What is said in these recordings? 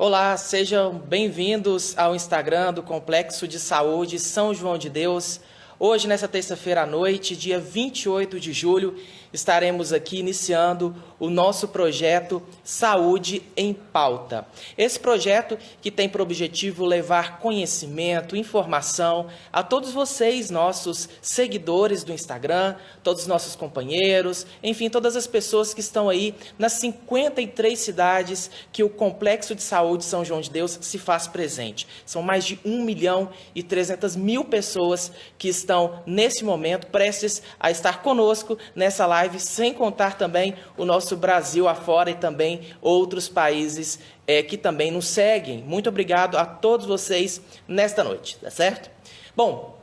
Olá, sejam bem-vindos ao Instagram do Complexo de Saúde São João de Deus. Hoje, nessa terça-feira à noite, dia 28 de julho, estaremos aqui iniciando o nosso projeto Saúde em Pauta. Esse projeto que tem por objetivo levar conhecimento, informação a todos vocês, nossos seguidores do Instagram, todos os nossos companheiros, enfim, todas as pessoas que estão aí nas 53 cidades que o Complexo de Saúde São João de Deus se faz presente. São mais de 1.300.000 pessoas que estão, nesse momento, prestes a estar conosco nessa live, sem contar também o nosso Brasil afora e também outros países que também nos seguem. Muito obrigado a todos vocês nesta noite, tá certo? Bom,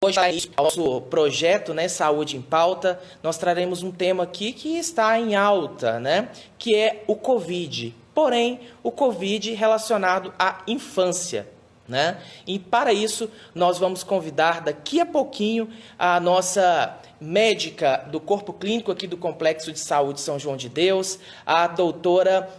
hoje, ao nosso projeto, né, Saúde em Pauta, nós traremos um tema aqui que está em alta, né, que é o Covid. Porém, o Covid relacionado à infância. Né? E para isso, nós vamos convidar daqui a pouquinho a nossa médica do Corpo Clínico aqui do Complexo de Saúde São João de Deus, a doutora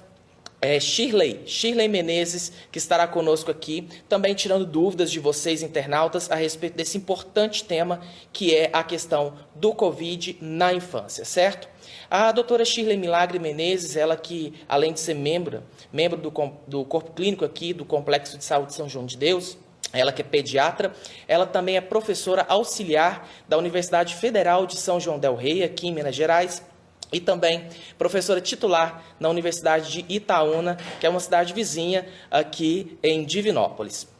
Shirley Menezes, que estará conosco aqui, também tirando dúvidas de vocês, internautas, a respeito desse importante tema, que é a questão do Covid na infância, certo? A doutora Shirley Milagre Menezes, ela que, além de ser membro do Corpo Clínico aqui do Complexo de Saúde São João de Deus, ela que é pediatra, ela também é professora auxiliar da Universidade Federal de São João del Rei, aqui em Minas Gerais, e também professora titular na Universidade de Itaúna, que é uma cidade vizinha aqui em Divinópolis.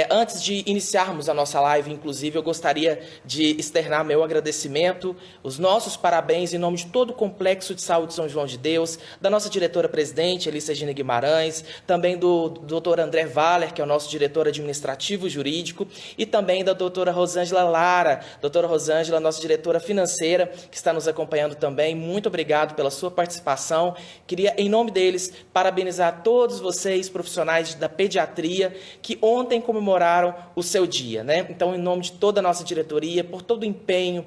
Antes de iniciarmos a nossa live, inclusive, eu gostaria de externar meu agradecimento, os nossos parabéns em nome de todo o Complexo de Saúde São João de Deus, da nossa diretora-presidente, Elis Regina Guimarães, também do Dr. André Valer, que é o nosso diretor administrativo jurídico, e também da doutora Rosângela Lara, doutora Rosângela, nossa diretora financeira, que está nos acompanhando também. Muito obrigado pela sua participação. Queria, em nome deles, parabenizar todos vocês, profissionais da pediatria, que ontem comemoraram o seu dia, né? Então, em nome de toda a nossa diretoria, por todo o empenho,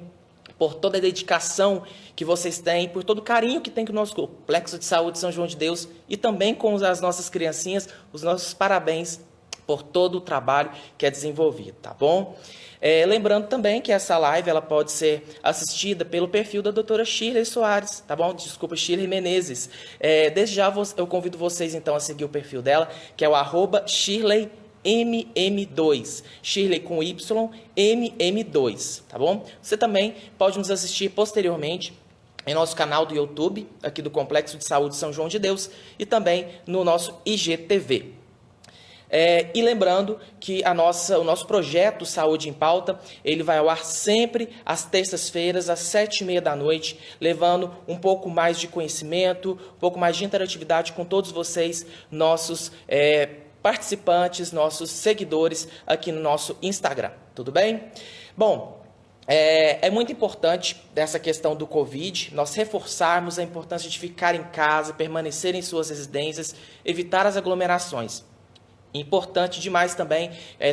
por toda a dedicação que vocês têm, por todo o carinho que tem com o nosso Complexo de Saúde São João de Deus e também com as nossas criancinhas, os nossos parabéns por todo o trabalho que é desenvolvido, tá bom? Lembrando também que essa live ela pode ser assistida pelo perfil da doutora Shirley Soares, tá bom? Desculpa, Shirley Menezes. Desde já eu convido vocês, então, a seguir o perfil dela, que é o @Shirley MM2, Shirley com Y, MM2, tá bom? Você também pode nos assistir posteriormente em nosso canal do YouTube, aqui do Complexo de Saúde São João de Deus, e também no nosso IGTV. E lembrando que o nosso projeto Saúde em Pauta, ele vai ao ar sempre às terças-feiras, às 7h30 da noite, levando um pouco mais de conhecimento, um pouco mais de interatividade com todos vocês, nossos participantes, nossos seguidores aqui no nosso Instagram, tudo bem? Bom, é muito importante dessa questão do Covid, nós reforçarmos a importância de ficar em casa, permanecer em suas residências, evitar as aglomerações. Importante demais também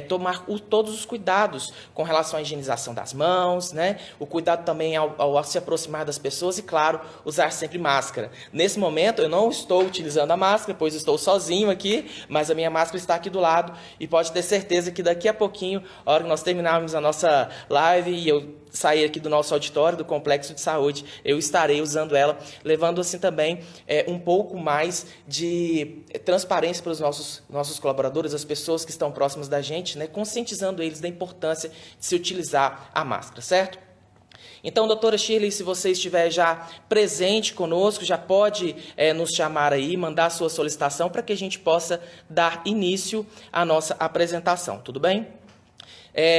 tomar todos os cuidados com relação à higienização das mãos, né? O cuidado também ao se aproximar das pessoas e, claro, usar sempre máscara. Nesse momento eu não estou utilizando a máscara, pois estou sozinho aqui, mas a minha máscara está aqui do lado e pode ter certeza que daqui a pouquinho, a hora que nós terminarmos a nossa live e eu sair aqui do nosso auditório, do Complexo de Saúde, eu estarei usando ela, levando assim também um pouco mais de transparência para os nossos colaboradores, as pessoas que estão próximas da gente, né, conscientizando eles da importância de se utilizar a máscara, certo? Então, doutora Shirley, se você estiver já presente conosco, já pode nos chamar aí, mandar a sua solicitação para que a gente possa dar início à nossa apresentação, tudo bem?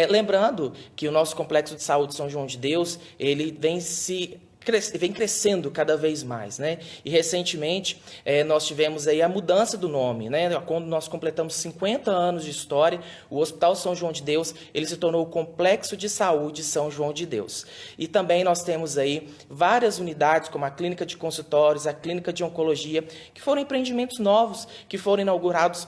Lembrando que o nosso Complexo de Saúde São João de Deus, ele vem crescendo cada vez mais, né? E recentemente nós tivemos aí a mudança do nome, né? Quando nós completamos 50 anos de história, o Hospital São João de Deus, ele se tornou o Complexo de Saúde São João de Deus. E também nós temos aí várias unidades, como a Clínica de Consultórios, a Clínica de Oncologia, que foram empreendimentos novos, que foram inaugurados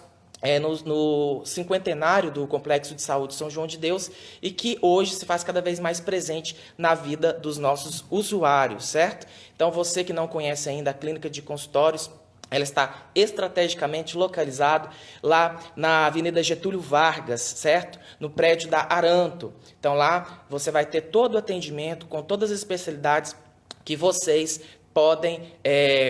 no cinquentenário do Complexo de Saúde São João de Deus e que hoje se faz cada vez mais presente na vida dos nossos usuários, certo? Então, você que não conhece ainda a Clínica de Consultórios, ela está estrategicamente localizada lá na Avenida Getúlio Vargas, certo? No prédio da Aranto. Então lá você vai ter todo o atendimento com todas as especialidades que vocês podem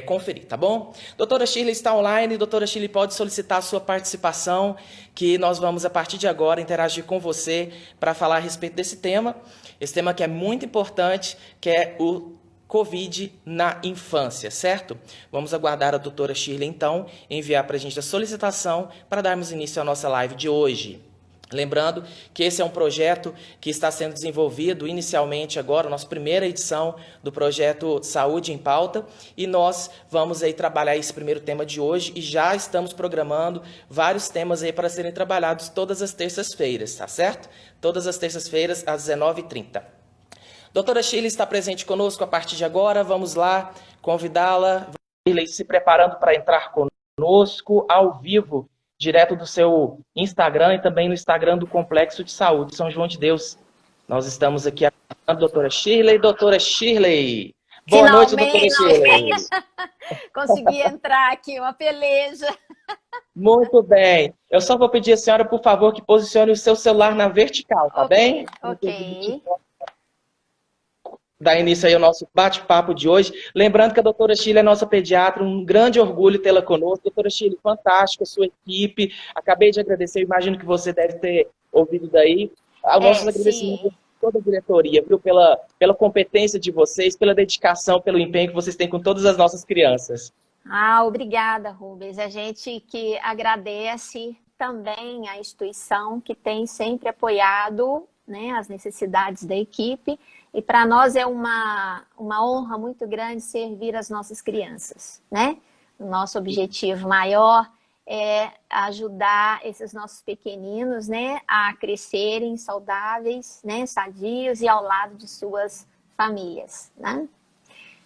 conferir, tá bom? Doutora Shirley está online, doutora Shirley pode solicitar a sua participação, que nós vamos a partir de agora interagir com você para falar a respeito desse tema, esse tema que é muito importante, que é o Covid na infância, certo? Vamos aguardar a doutora Shirley, então, enviar para a gente a solicitação para darmos início à nossa live de hoje. Lembrando que esse é um projeto que está sendo desenvolvido inicialmente agora, nossa primeira edição do projeto Saúde em Pauta, e nós vamos aí trabalhar esse primeiro tema de hoje e já estamos programando vários temas aí para serem trabalhados todas as terças-feiras, tá certo? Todas as terças-feiras às 19h30. Doutora Shirley está presente conosco a partir de agora, vamos lá convidá-la, Shirley se preparando para entrar conosco ao vivo, direto do seu Instagram e também no Instagram do Complexo de Saúde São João de Deus. Nós estamos aqui a doutora Shirley. Doutora Shirley, boa noite, doutora Shirley. Consegui entrar aqui, uma peleja. Muito bem. Eu só vou pedir à senhora, por favor, que posicione o seu celular na vertical, tá bem? Ok. Dar início aí ao nosso bate-papo de hoje. Lembrando que a doutora Shirley é nossa pediatra, um grande orgulho tê-la conosco. Doutora Shirley, fantástica, sua equipe. Acabei de agradecer, imagino que você deve ter ouvido daí. Nossos agradecimentos a toda a diretoria, viu? Pela competência de vocês, pela dedicação, pelo empenho que vocês têm com todas as nossas crianças. Obrigada, Rubens. A gente que agradece também a instituição que tem sempre apoiado, né, as necessidades da equipe. E para nós é uma honra muito grande servir as nossas crianças, né? O nosso objetivo maior é ajudar esses nossos pequeninos, né, a crescerem saudáveis, né, sadios e ao lado de suas famílias, né?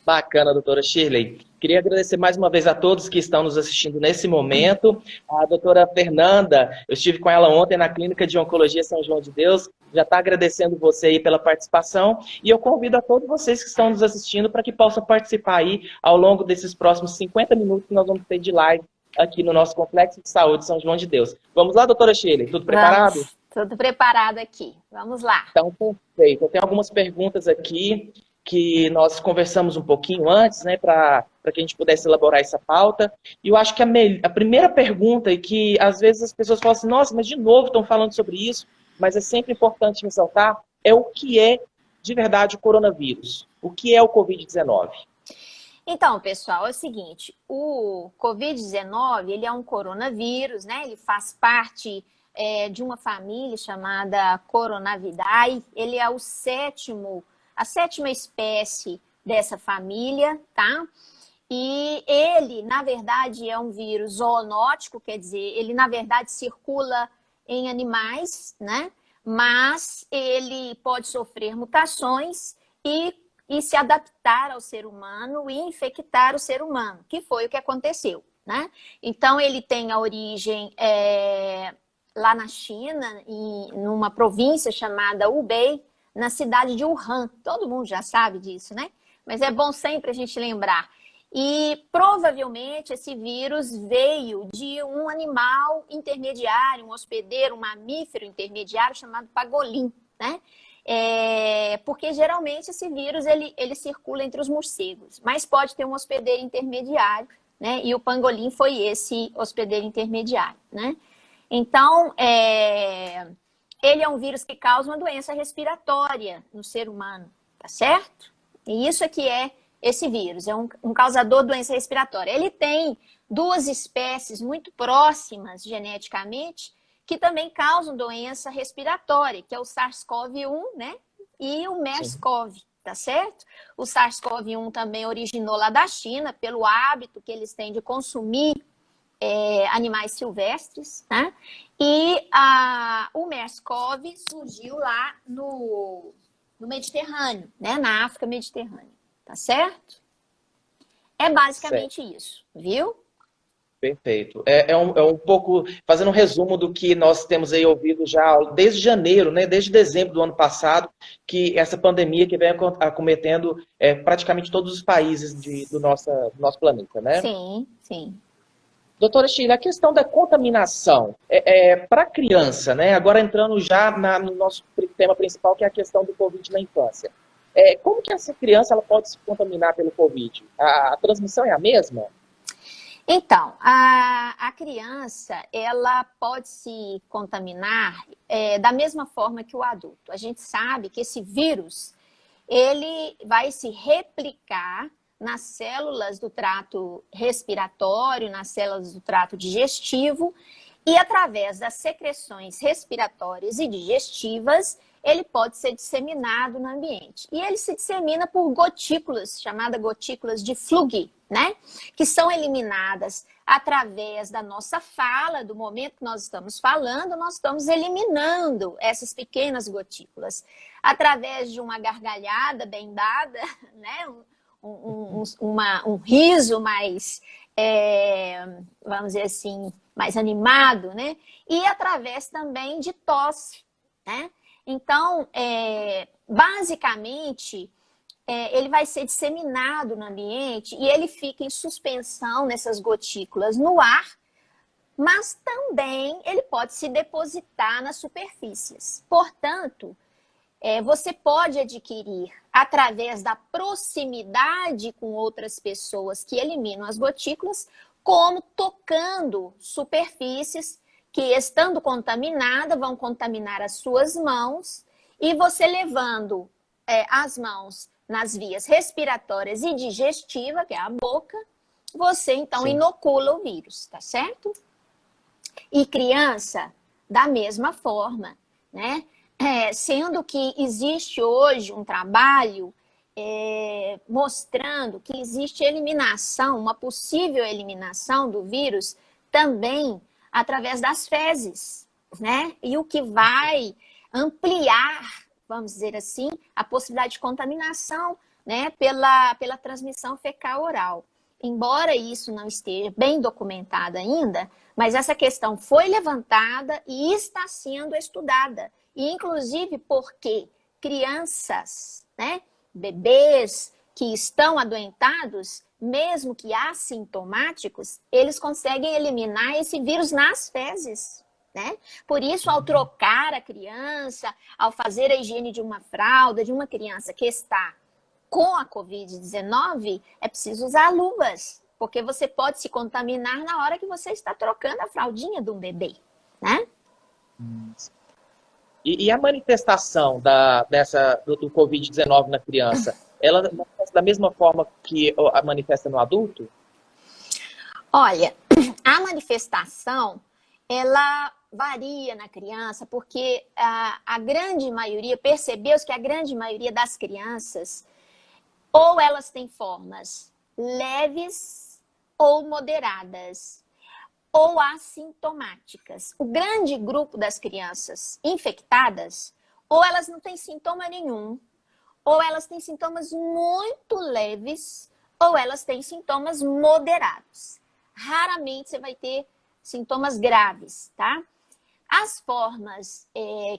Bacana, doutora Shirley. Queria agradecer mais uma vez a todos que estão nos assistindo nesse momento. A doutora Fernanda, eu estive com ela ontem na Clínica de Oncologia São João de Deus, já está agradecendo você aí pela participação. E eu convido a todos vocês que estão nos assistindo para que possam participar aí ao longo desses próximos 50 minutos que nós vamos ter de live aqui no nosso Complexo de Saúde São João de Deus. Vamos lá, doutora Shirley? Tudo preparado? Vamos, tudo preparado aqui. Vamos lá. Então, perfeito. Eu tenho algumas perguntas aqui que nós conversamos um pouquinho antes, né, para que a gente pudesse elaborar essa pauta. E eu acho que a primeira pergunta, e que às vezes as pessoas falam assim, nossa, mas de novo estão falando sobre isso, mas é sempre importante ressaltar, é o que é de verdade o coronavírus. O que é o Covid-19? Então, pessoal, é o seguinte, o Covid-19, ele é um coronavírus, né? Ele faz parte de uma família chamada Coronavidae. Ele é a sétima espécie dessa família, tá? E ele, na verdade, é um vírus zoonótico, quer dizer, ele, na verdade, circula em animais, né? Mas ele pode sofrer mutações e se adaptar ao ser humano e infectar o ser humano, que foi o que aconteceu, né? Então, ele tem a origem lá na China, numa província chamada Hubei, na cidade de Wuhan. Todo mundo já sabe disso, né? Mas é bom sempre a gente lembrar. E provavelmente esse vírus veio de um animal intermediário, um hospedeiro, um mamífero intermediário chamado pagolim, né? Porque geralmente esse vírus ele circula entre os morcegos, mas pode ter um hospedeiro intermediário, né? E o pangolim foi esse hospedeiro intermediário, né? Então, ele é um vírus que causa uma doença respiratória no ser humano, tá certo? E isso aqui é esse vírus, é um causador de doença respiratória. Ele tem duas espécies muito próximas geneticamente que também causam doença respiratória, que é o SARS-CoV-1, né? E o MERS-CoV, tá certo? O SARS-CoV-1 também originou lá da China, pelo hábito que eles têm de consumir animais silvestres, né? E o MERS-CoV surgiu lá no Mediterrâneo, né? Na África Mediterrânea, tá certo? É basicamente isso, viu? Perfeito. É um pouco, fazendo um resumo do que nós temos aí ouvido já desde janeiro, né, desde dezembro do ano passado, que essa pandemia que vem acometendo praticamente todos os países do nosso planeta, né? Sim, sim. Doutora Sheila, a questão da contaminação para a criança, né? Agora entrando já no nosso tema principal, que é a questão do Covid na infância. Como que essa criança ela pode se contaminar pelo Covid? A transmissão é a mesma? Então, a criança, ela pode se contaminar da mesma forma que o adulto. A gente sabe que esse vírus, ele vai se replicar nas células do trato respiratório, nas células do trato digestivo, e através das secreções respiratórias e digestivas, ele pode ser disseminado no ambiente. E ele se dissemina por gotículas, chamadas gotículas de Flug, né? Que são eliminadas através da nossa fala, do momento que nós estamos eliminando essas pequenas gotículas. Através de uma gargalhada bem dada, né? Um riso mais, vamos dizer assim, mais animado, né? E através também de tosse, né? Então, basicamente, ele vai ser disseminado no ambiente e ele fica em suspensão nessas gotículas no ar, mas também ele pode se depositar nas superfícies. Portanto, você pode adquirir através da proximidade com outras pessoas que eliminam as gotículas, como tocando superfícies que, estando contaminadas, vão contaminar as suas mãos, e você levando as mãos nas vias respiratórias e digestiva, que é a boca, você então inocula o vírus, tá certo? E criança, da mesma forma, né? Sendo que existe hoje um trabalho mostrando que existe eliminação, uma possível eliminação do vírus também através das fezes, né? E o que vai ampliar, vamos dizer assim, a possibilidade de contaminação, né, pela transmissão fecal-oral. Embora isso não esteja bem documentado ainda, mas essa questão foi levantada e está sendo estudada. E, inclusive, porque crianças, né, bebês que estão adoentados, mesmo que assintomáticos, eles conseguem eliminar esse vírus nas fezes, né? Por isso, ao trocar a criança, ao fazer a higiene de uma fralda, de uma criança que está com a Covid-19, é preciso usar luvas, porque você pode se contaminar na hora que você está trocando a fraldinha de um bebê, né? E a manifestação do Covid-19 na criança, ela manifesta da mesma forma que a manifesta no adulto? Olha, a manifestação, ela varia na criança, porque a grande maioria, percebeu-se que a grande maioria das crianças, ou elas têm formas leves ou moderadas, ou assintomáticas. O grande grupo das crianças infectadas, ou elas não têm sintoma nenhum, ou elas têm sintomas muito leves, ou elas têm sintomas moderados. Raramente você vai ter sintomas graves, tá? As formas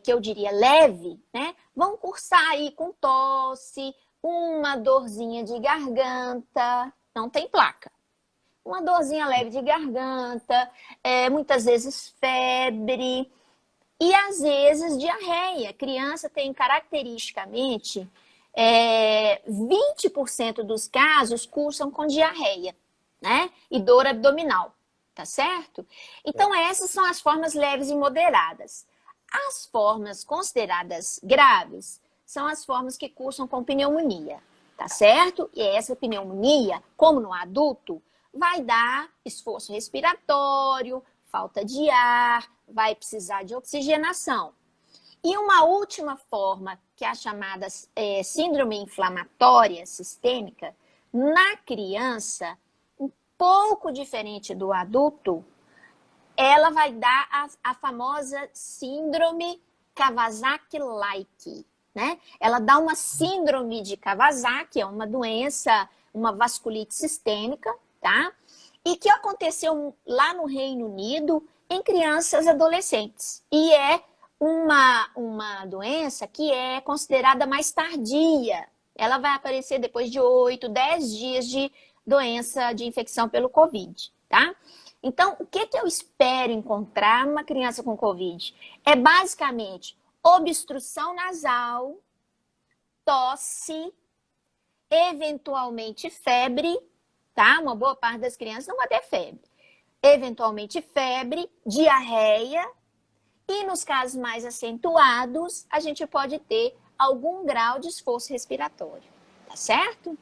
que eu diria leve, né, vão cursar aí com tosse, uma dorzinha de garganta, não tem placa. Uma dorzinha leve de garganta, muitas vezes febre e às vezes diarreia. Criança tem caracteristicamente 20% dos casos cursam com diarreia, né? E dor abdominal, tá certo? Então essas são as formas leves e moderadas. As formas consideradas graves são as formas que cursam com pneumonia, tá certo? E essa pneumonia, como no adulto, vai dar esforço respiratório, falta de ar, vai precisar de oxigenação. E uma última forma, que é a chamada síndrome inflamatória sistêmica, na criança, um pouco diferente do adulto, ela vai dar a famosa síndrome Kawasaki-like, né? Ela dá uma síndrome de Kawasaki, é uma doença, uma vasculite sistêmica, tá? E que aconteceu lá no Reino Unido em crianças e adolescentes. E é uma doença que é considerada mais tardia. Ela vai aparecer depois de 8, 10 dias de doença de infecção pelo Covid, tá? Então, o que eu espero encontrar numa criança com Covid? É basicamente obstrução nasal, tosse, eventualmente febre, tá? Uma boa parte das crianças não vai ter febre. Eventualmente febre, diarreia, e nos casos mais acentuados, a gente pode ter algum grau de esforço respiratório, tá certo?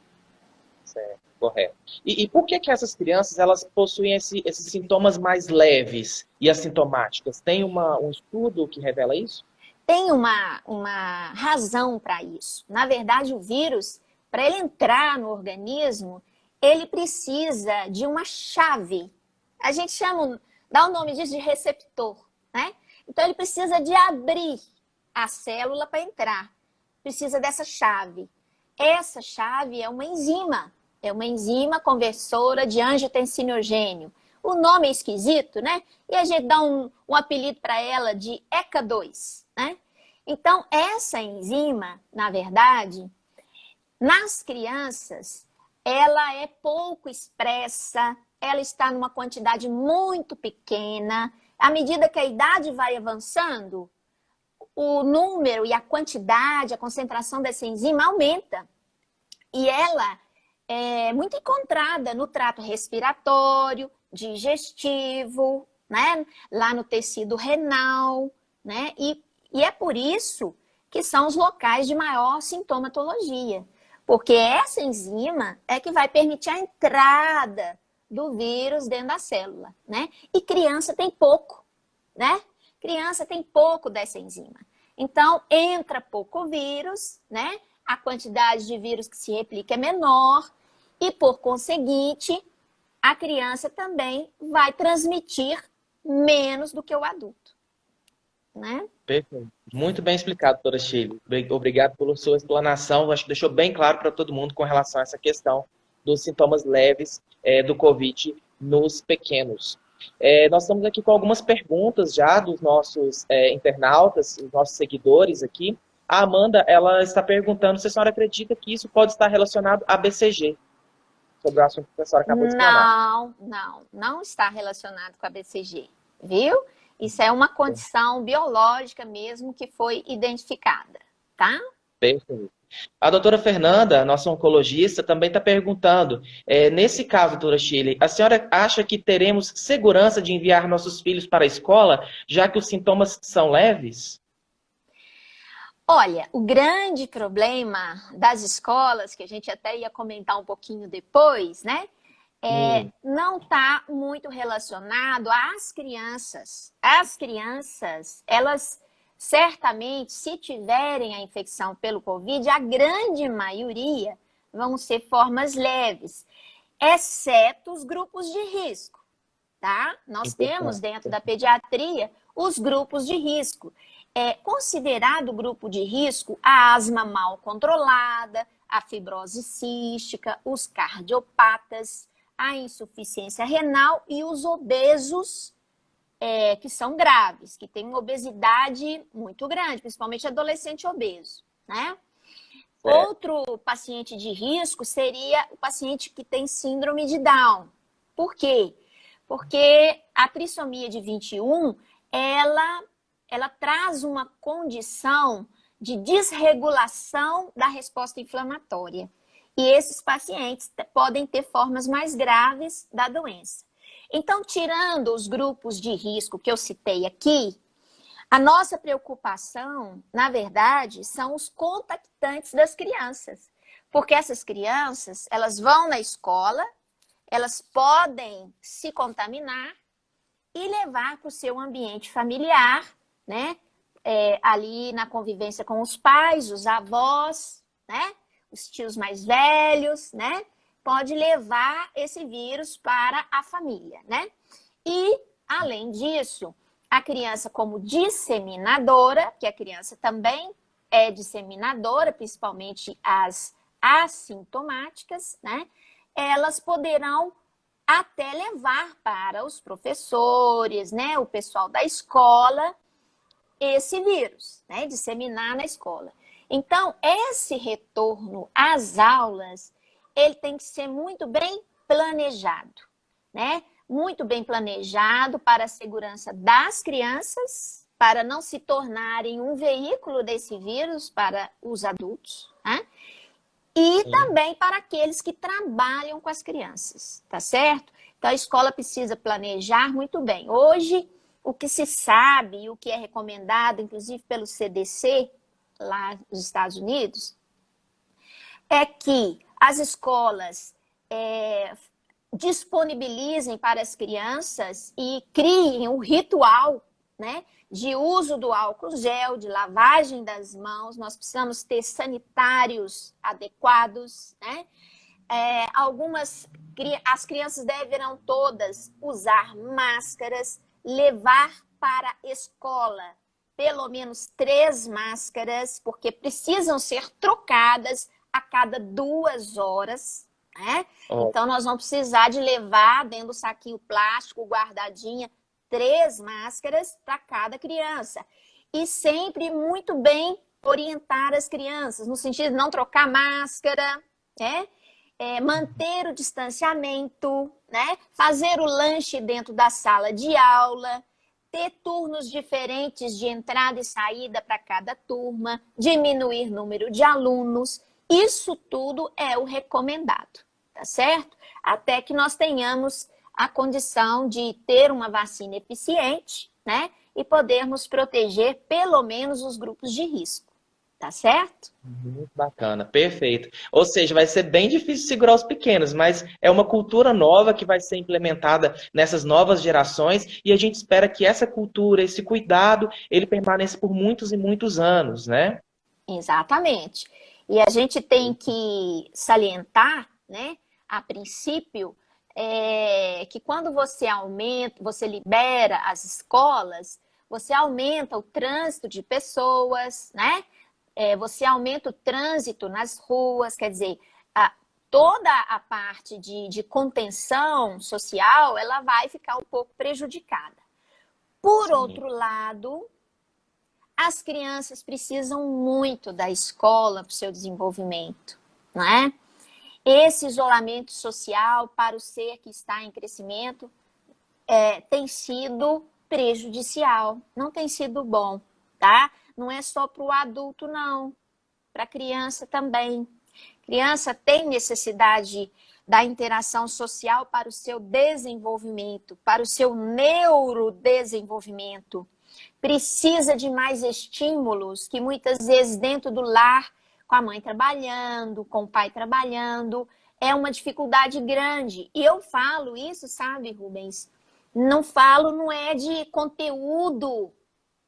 Certo, correto. E por que essas crianças elas possuem esses sintomas mais leves e assintomáticas? Tem um estudo que revela isso? Tem uma razão para isso. Na verdade, o vírus, para ele entrar no organismo, ele precisa de uma chave. A gente chama, dá o nome disso de receptor, né? Então, ele precisa de abrir a célula para entrar. Precisa dessa chave. Essa chave é uma enzima. É uma enzima conversora de angiotensinogênio. O nome é esquisito, né? E a gente dá um apelido para ela de ECA2, né? Então, essa enzima, na verdade, nas crianças, ela é pouco expressa, ela está numa quantidade muito pequena. À medida que a idade vai avançando, o número e a quantidade, a concentração dessa enzima aumenta. E ela é muito encontrada no trato respiratório, digestivo, né? Lá no tecido renal, né? E é por isso que são os locais de maior sintomatologia. Porque essa enzima é que vai permitir a entrada do vírus dentro da célula, né? E criança tem pouco, né? Criança tem pouco dessa enzima. Então, entra pouco vírus, né? A quantidade de vírus que se replica é menor e, por conseguinte, a criança também vai transmitir menos do que o adulto, né? Perfeito. Muito bem explicado, doutora Sheila. Obrigado pela sua explanação. Acho que deixou bem claro para todo mundo com relação a essa questão dos sintomas leves do Covid nos pequenos. Nós estamos aqui com algumas perguntas já dos nossos internautas, os nossos seguidores aqui. A Amanda, ela está perguntando se a senhora acredita que isso pode estar relacionado a BCG, sobre o assunto que a senhora acabou de explanar. Não está relacionado com a BCG, viu? Isso é uma condição biológica mesmo que foi identificada, tá? Perfeito. A doutora Fernanda, nossa oncologista, também está perguntando, nesse caso, doutora Shirley, a senhora acha que teremos segurança de enviar nossos filhos para a escola, já que os sintomas são leves? Olha, o grande problema das escolas, que a gente até ia comentar um pouquinho depois, né? Não está muito relacionado às crianças. As crianças, elas certamente, se tiverem a infecção pelo Covid, a grande maioria vão ser formas leves, exceto os grupos de risco, tá? Nós temos dentro da pediatria os grupos de risco. É considerado grupo de risco a asma mal controlada, a fibrose cística, os cardiopatas, a insuficiência renal e os obesos, que são graves, que têm uma obesidade muito grande, principalmente adolescente obeso, né? Outro paciente de risco seria o paciente que tem síndrome de Down. Por quê? Porque a trissomia de 21, ela traz uma condição de desregulação da resposta inflamatória. E esses pacientes podem ter formas mais graves da doença. Então, tirando os grupos de risco que eu citei aqui, a nossa preocupação, na verdade, são os contactantes das crianças. Porque essas crianças, elas vão na escola, elas podem se contaminar e levar para o seu ambiente familiar, né? Ali na convivência com os pais, os avós, né? Os tios mais velhos, né? Pode levar esse vírus para a família, né? E, além disso, a criança como disseminadora, que a criança também é disseminadora, principalmente as assintomáticas, né? Elas poderão até levar para os professores, né? O pessoal da escola, esse vírus, né? Disseminar na escola. Então, esse retorno às aulas, ele tem que ser muito bem planejado, né? muito bem planejado para a segurança das crianças, para não se tornarem um veículo desse vírus para os adultos, né? E também para aqueles que trabalham com as crianças, tá certo? Então, a escola precisa planejar muito bem. Hoje, o que se sabe, o que é recomendado, inclusive pelo CDC, lá nos Estados Unidos, é que as escolas disponibilizem para as crianças e criem um ritual, né, de uso do álcool gel, de lavagem das mãos. Nós precisamos ter sanitários adequados, né? As crianças deverão todas usar máscaras, levar para a escola pelo menos 3 máscaras, porque precisam ser trocadas a cada 2 horas, né? Então, nós vamos precisar de levar dentro do saquinho plástico, guardadinha, 3 máscaras para cada criança. E sempre muito bem orientar as crianças, no sentido de não trocar máscara, né? Manter o distanciamento, né? Fazer o lanche dentro da sala de aula, ter turnos diferentes de entrada e saída para cada turma, diminuir o número de alunos. Isso tudo é o recomendado, tá certo? Até que nós tenhamos a condição de ter uma vacina eficiente, né? E podermos proteger pelo menos os grupos de risco, tá certo? Muito bacana, perfeito. Ou seja, vai ser bem difícil segurar os pequenos, mas é uma cultura nova que vai ser implementada nessas novas gerações e a gente espera que essa cultura, esse cuidado, ele permaneça por muitos e muitos anos, né? Exatamente. E a gente tem que salientar, né, a princípio, que quando você libera as escolas, você aumenta o trânsito de pessoas, né? Você aumenta o trânsito nas ruas, quer dizer, toda a parte de contenção social, ela vai ficar um pouco prejudicada. Por outro lado, as crianças precisam muito da escola para o seu desenvolvimento, não é? Esse isolamento social para o ser que está em crescimento tem sido prejudicial, não tem sido bom, tá? Não é só para o adulto, não. Para a criança também. Criança tem necessidade da interação social para o seu desenvolvimento, para o seu neurodesenvolvimento. Precisa de mais estímulos que muitas vezes dentro do lar, com a mãe trabalhando, com o pai trabalhando, é uma dificuldade grande. E eu falo isso, sabe, Rubens? Não é de conteúdo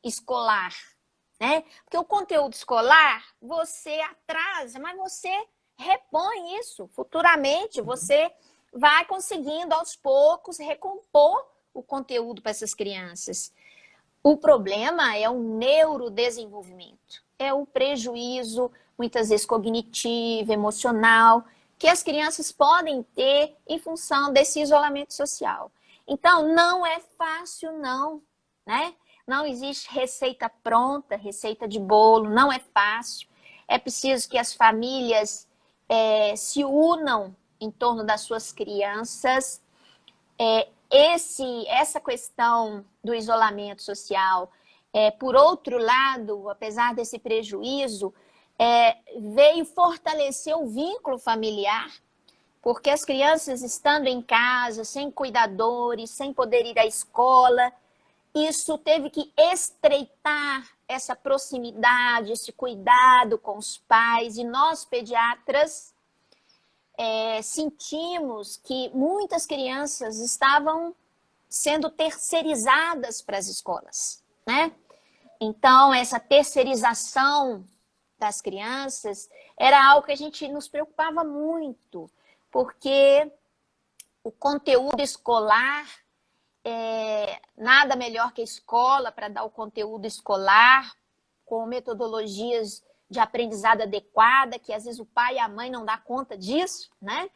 escolar, né? Porque o conteúdo escolar, você atrasa, mas você repõe isso. Futuramente, você vai conseguindo, aos poucos, recompor o conteúdo para essas crianças. O problema é o neurodesenvolvimento. É o prejuízo, muitas vezes cognitivo, emocional, que as crianças podem ter em função desse isolamento social. Então, não é fácil, não, né? Não existe receita pronta, receita de bolo, não é fácil. É preciso que as famílias se unam em torno das suas crianças. Essa questão do isolamento social, por outro lado, apesar desse prejuízo, veio fortalecer o vínculo familiar, porque as crianças estando em casa, sem cuidadores, sem poder ir à escola, isso teve que estreitar essa proximidade, esse cuidado com os pais. E nós, pediatras, sentimos que muitas crianças estavam sendo terceirizadas para as escolas, né? Então, essa terceirização das crianças era algo que a gente nos preocupava muito, porque o conteúdo escolar, nada melhor que a escola para dar o conteúdo escolar, com metodologias de aprendizado adequada, que às vezes o pai e a mãe não dá conta disso, né?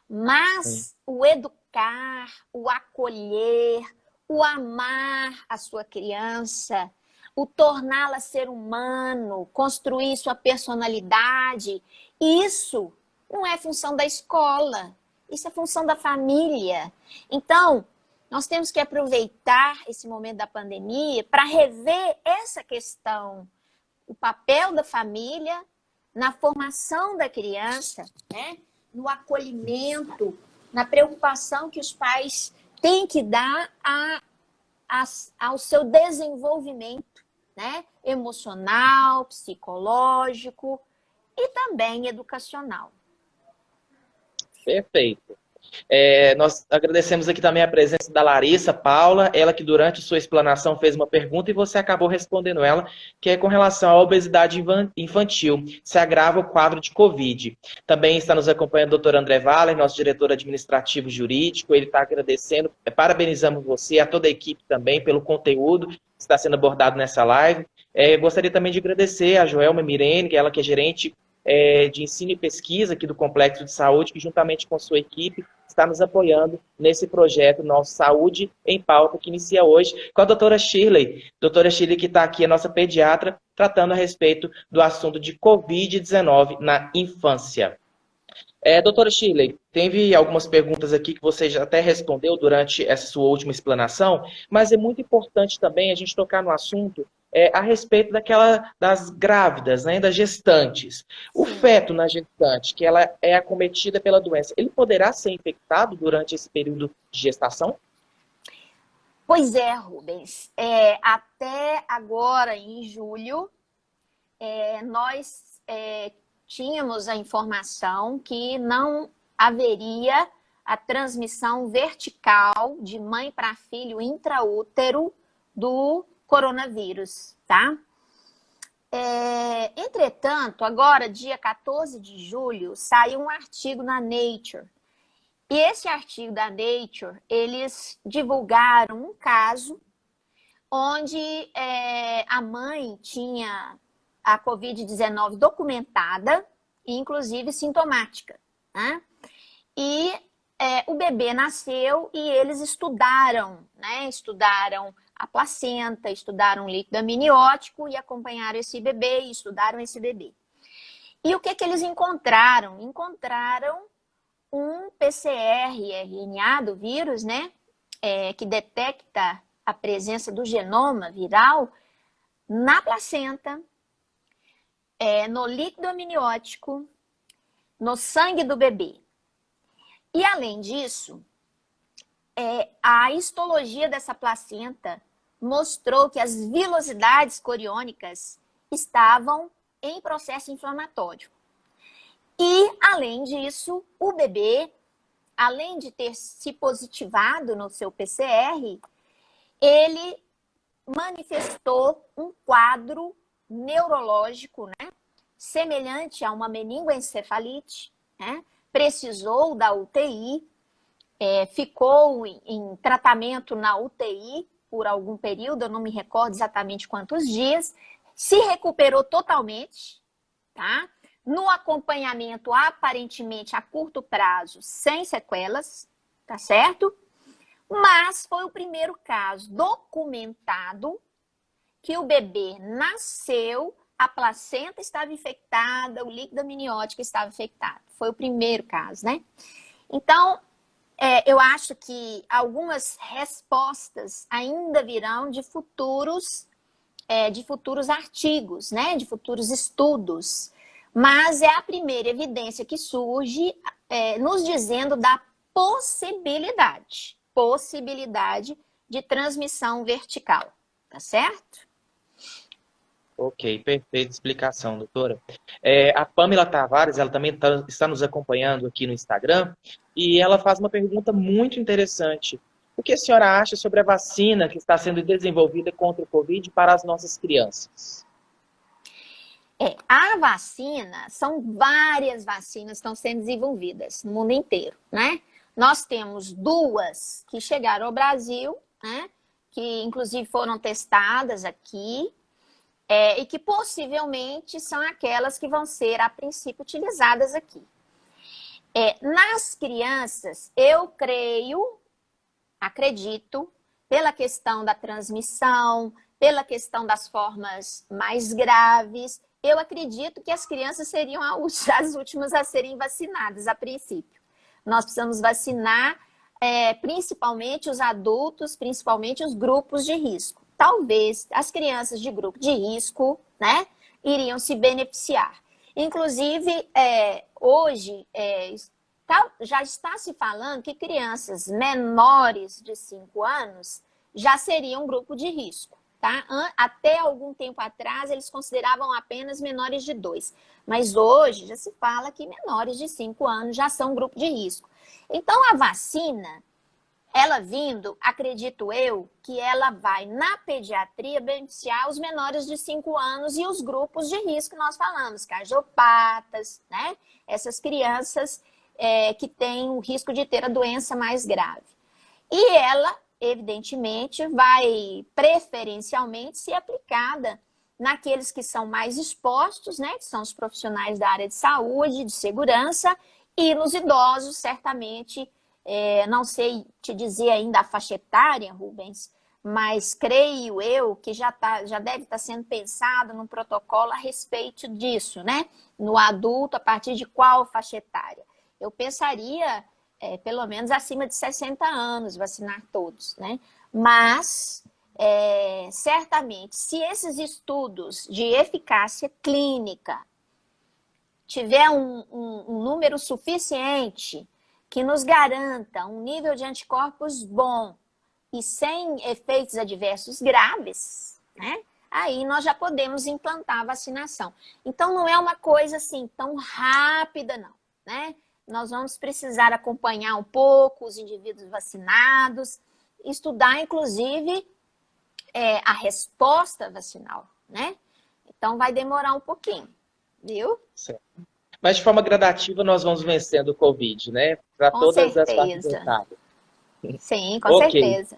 Mas o educar, o acolher, o amar a sua criança, o torná-la ser humano, construir sua personalidade, isso não é função da escola, isso é função da família. Então, nós temos que aproveitar esse momento da pandemia para rever essa questão, o papel da família na formação da criança, né? No acolhimento, na preocupação que os pais têm que dar ao seu desenvolvimento, né? Emocional, psicológico e também educacional. Perfeito. Nós agradecemos aqui também a presença da Larissa Paula, ela que durante sua explanação fez uma pergunta e você acabou respondendo ela, que é com relação à obesidade infantil, se agrava o quadro de Covid. Também está nos acompanhando o doutor André Valer, nosso diretor administrativo jurídico, ele está agradecendo, parabenizamos você, a toda a equipe também pelo conteúdo que está sendo abordado nessa live. Gostaria também de agradecer a Joelma Mirene, ela que é gerente de ensino e pesquisa aqui do Complexo de Saúde, que juntamente com sua equipe está nos apoiando nesse projeto nosso Saúde em Pauta, que inicia hoje com a doutora Shirley que está aqui, a nossa pediatra, tratando a respeito do assunto de Covid-19 na infância. Doutora Shirley, teve algumas perguntas aqui que você já até respondeu durante essa sua última explanação, mas é muito importante também a gente tocar no assunto a respeito das grávidas, né, das gestantes. O feto na gestante, que ela é acometida pela doença, ele poderá ser infectado durante esse período de gestação? Pois é, Rubens. Até agora, em julho, nós tínhamos a informação que não haveria a transmissão vertical de mãe para filho intraútero do coronavírus, tá? Entretanto, agora, dia 14 de julho, saiu um artigo na Nature. E esse artigo da Nature, eles divulgaram um caso onde a mãe tinha a Covid-19 documentada, inclusive sintomática, né? E o bebê nasceu e eles estudaram, né? Estudaram a placenta, estudaram o líquido amniótico e acompanharam esse bebê e estudaram esse bebê. E o que eles encontraram? Encontraram um PCR-RNA do vírus, né? Que detecta a presença do genoma viral na placenta, no líquido amniótico, no sangue do bebê. E além disso, a histologia dessa placenta mostrou que as vilosidades coriônicas estavam em processo inflamatório. E, além disso, o bebê, além de ter se positivado no seu PCR, ele manifestou um quadro neurológico, né, semelhante a uma meningoencefalite, né, precisou da UTI, ficou em tratamento na UTI por algum período, eu não me recordo exatamente quantos dias, se recuperou totalmente, tá? No acompanhamento, aparentemente a curto prazo, sem sequelas, tá certo? Mas foi o primeiro caso documentado que o bebê nasceu, a placenta estava infectada, o líquido amniótico estava infectado. Foi o primeiro caso, né? Então, eu acho que algumas respostas ainda virão de futuros artigos, né? De futuros estudos. Mas é a primeira evidência que surge nos dizendo da possibilidade de transmissão vertical, tá certo? Ok, perfeita explicação, doutora. A Pamela Tavares, ela também está nos acompanhando aqui no Instagram, e ela faz uma pergunta muito interessante. O que a senhora acha sobre a vacina que está sendo desenvolvida contra o Covid para as nossas crianças? A vacina, são várias vacinas que estão sendo desenvolvidas no mundo inteiro, né? Nós temos 2 que chegaram ao Brasil, né? Que inclusive foram testadas aqui, e que possivelmente são aquelas que vão ser, a princípio, utilizadas aqui. Nas crianças, eu acredito, pela questão da transmissão, pela questão das formas mais graves, eu acredito que as crianças seriam as últimas a serem vacinadas, a princípio. Nós precisamos vacinar principalmente os adultos, principalmente os grupos de risco. Talvez as crianças de grupo de risco, né, iriam se beneficiar. Inclusive, hoje, já está se falando que crianças menores de 5 anos já seriam um grupo de risco. Tá? Até algum tempo atrás, eles consideravam apenas menores de 2. Mas hoje já se fala que menores de 5 anos já são grupo de risco. Então, a vacina, ela vindo, acredito eu, que ela vai, na pediatria, beneficiar os menores de 5 anos e os grupos de risco que nós falamos, cardiopatas, né? Essas crianças que têm o risco de ter a doença mais grave. E ela, evidentemente, vai preferencialmente ser aplicada naqueles que são mais expostos, né? Que são os profissionais da área de saúde, de segurança, e nos idosos, certamente. Não sei te dizer ainda a faixa etária, Rubens, mas creio eu que já deve estar sendo pensado no protocolo a respeito disso, né? No adulto, a partir de qual faixa etária? Eu pensaria, pelo menos acima de 60 anos, vacinar todos, né? Mas, certamente, se esses estudos de eficácia clínica tiver um número suficiente que nos garanta um nível de anticorpos bom e sem efeitos adversos graves, né? Aí nós já podemos implantar a vacinação. Então, não é uma coisa assim tão rápida, não, né? Nós vamos precisar acompanhar um pouco os indivíduos vacinados, estudar, inclusive, a resposta vacinal, né? Então, vai demorar um pouquinho, viu? Certo. Mas de forma gradativa nós vamos vencendo o Covid, né? Para todas as faixas etárias. Sim, com Ok. certeza.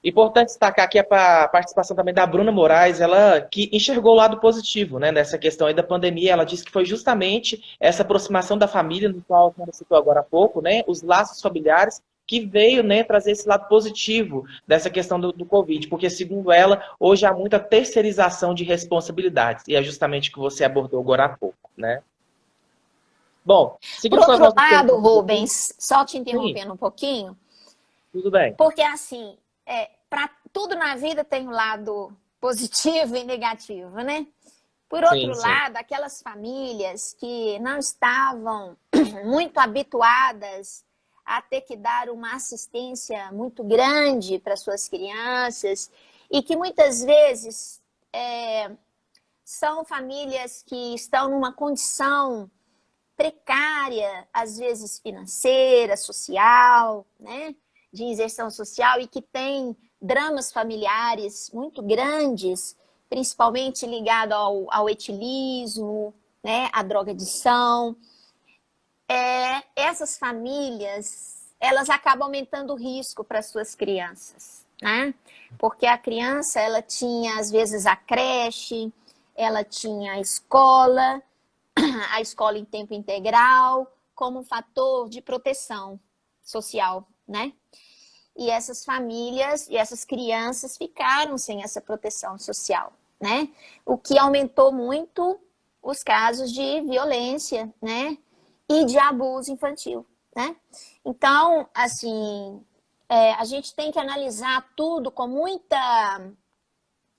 Importante destacar aqui a participação também da Bruna Moraes, ela que enxergou o lado positivo, né, nessa questão aí da pandemia. Ela disse que foi justamente essa aproximação da família, no qual a senhora citou agora há pouco, né, os laços familiares, que veio, né, trazer esse lado positivo dessa questão do Covid, porque, segundo ela, hoje há muita terceirização de responsabilidades, e é justamente o que você abordou agora há pouco, né? Bom, Por seguindo com as outro nossas lado, perguntas aqui. Rubens, só te interrompendo um pouquinho, Tudo bem. porque assim, para tudo na vida tem um lado positivo e negativo, né? Por outro Sim. lado, aquelas famílias que não estavam muito habituadas a ter que dar uma assistência muito grande para suas crianças e que muitas vezes são famílias que estão numa condição precária, às vezes financeira, social, né? De inserção social e que tem dramas familiares muito grandes, principalmente ligado ao etilismo, né? À drogadição. Essas famílias, elas acabam aumentando o risco para suas crianças, né? Porque a criança, ela tinha, às vezes, a creche, ela tinha a escola em tempo integral, como um fator de proteção social, né? E essas famílias e essas crianças ficaram sem essa proteção social, né? O que aumentou muito os casos de violência, né? E de abuso infantil, né? Então, assim, a gente tem que analisar tudo com muita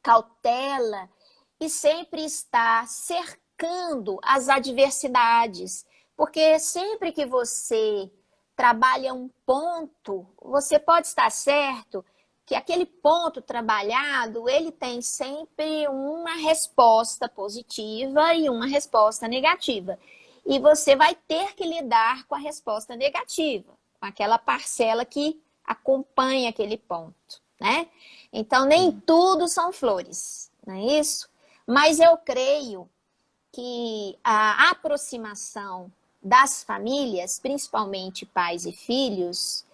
cautela e sempre estar cercando as adversidades, porque sempre que você trabalha um ponto, você pode estar certo que aquele ponto trabalhado, ele tem sempre uma resposta positiva e uma resposta negativa. E você vai ter que lidar com a resposta negativa, com aquela parcela que acompanha aquele ponto, né? Então, nem tudo são flores, não é isso? Mas eu creio que a aproximação das famílias, principalmente pais e filhos,